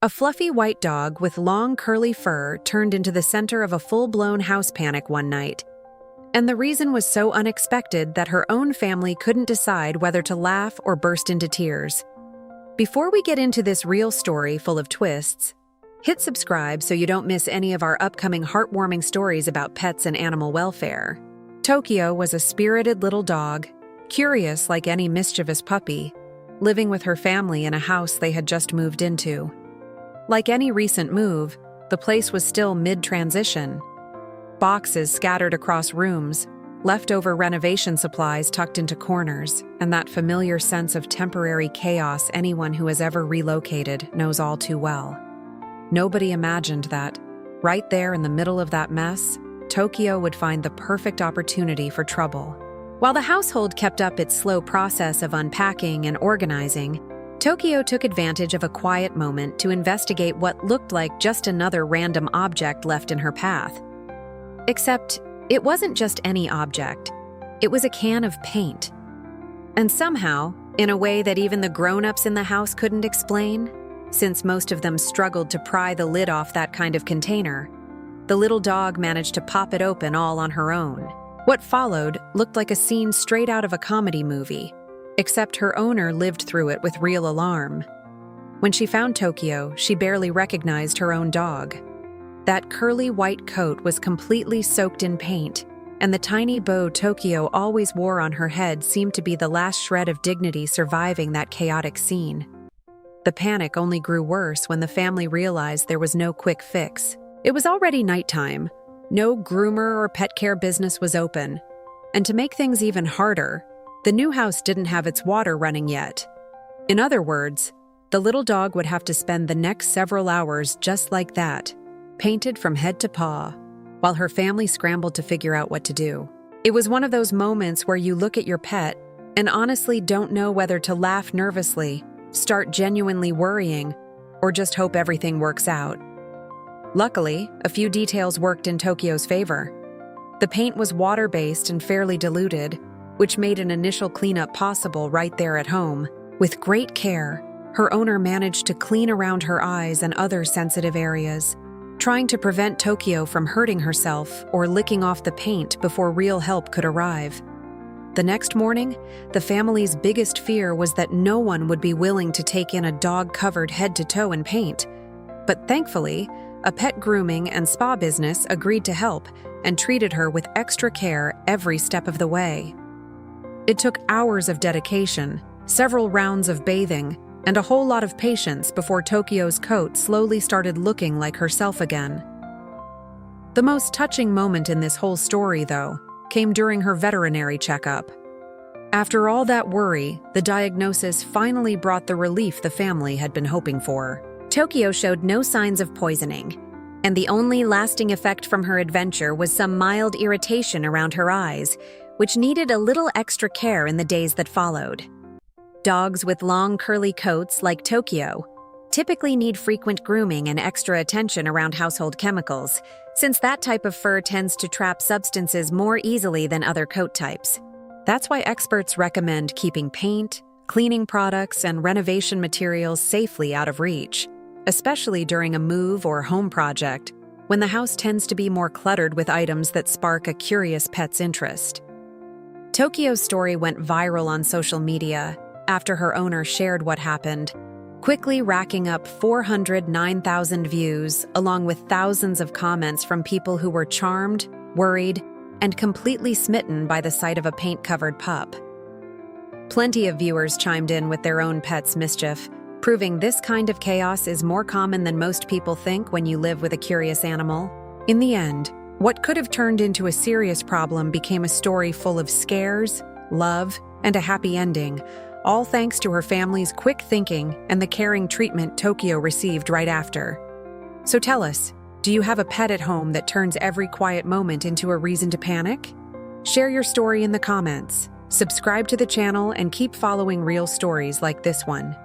A fluffy white dog with long curly fur turned into the center of a full-blown house panic one night. And the reason was so unexpected that her own family couldn't decide whether to laugh or burst into tears. Before we get into this real story full of twists, hit subscribe so you don't miss any of our upcoming heartwarming stories about pets and animal welfare. Tokyo was a spirited little dog, curious like any mischievous puppy, living with her family in a house they had just moved into. Like any recent move, the place was still mid-transition. Boxes scattered across rooms, leftover renovation supplies tucked into corners, and that familiar sense of temporary chaos anyone who has ever relocated knows all too well. Nobody imagined that, right there in the middle of that mess, Tokyo would find the perfect opportunity for trouble. While the household kept up its slow process of unpacking and organizing, Tokyo took advantage of a quiet moment to investigate what looked like just another random object left in her path. Except, it wasn't just any object. It was a can of paint. And somehow, in a way that even the grown-ups in the house couldn't explain, since most of them struggled to pry the lid off that kind of container, the little dog managed to pop it open all on her own. What followed looked like a scene straight out of a comedy movie, except her owner lived through it with real alarm. When she found Tokyo, she barely recognized her own dog. That curly white coat was completely soaked in paint, and the tiny bow Tokyo always wore on her head seemed to be the last shred of dignity surviving that chaotic scene. The panic only grew worse when the family realized there was no quick fix. It was already nighttime. No groomer or pet care business was open. And to make things even harder, the new house didn't have its water running yet. In other words, the little dog would have to spend the next several hours just like that, painted from head to paw, while her family scrambled to figure out what to do. It was one of those moments where you look at your pet and honestly don't know whether to laugh nervously, start genuinely worrying, or just hope everything works out. Luckily, a few details worked in Tokyo's favor. The paint was water-based and fairly diluted, which made an initial cleanup possible right there at home. With great care, her owner managed to clean around her eyes and other sensitive areas, trying to prevent Tokyo from hurting herself or licking off the paint before real help could arrive. The next morning, the family's biggest fear was that no one would be willing to take in a dog covered head to toe in paint. But thankfully, a pet grooming and spa business agreed to help and treated her with extra care every step of the way. It took hours of dedication, several rounds of bathing, and a whole lot of patience before Tokyo's coat slowly started looking like herself again. The most touching moment in this whole story, though, came during her veterinary checkup. After all that worry, the diagnosis finally brought the relief the family had been hoping for. Tokyo showed no signs of poisoning, and the only lasting effect from her adventure was some mild irritation around her eyes, which needed a little extra care in the days that followed. Dogs with long curly coats like Tokyo typically need frequent grooming and extra attention around household chemicals, since that type of fur tends to trap substances more easily than other coat types. That's why experts recommend keeping paint, cleaning products, and renovation materials safely out of reach, especially during a move or home project, when the house tends to be more cluttered with items that spark a curious pet's interest. Tokyo's story went viral on social media after her owner shared what happened, quickly racking up 409,000 views, along with thousands of comments from people who were charmed, worried, and completely smitten by the sight of a paint-covered pup. Plenty of viewers chimed in with their own pet's mischief, proving this kind of chaos is more common than most people think when you live with a curious animal. In the end, what could have turned into a serious problem became a story full of scares, love, and a happy ending, all thanks to her family's quick thinking and the caring treatment Tokyo received right after. So tell us, do you have a pet at home that turns every quiet moment into a reason to panic? Share your story in the comments, subscribe to the channel, and keep following real stories like this one.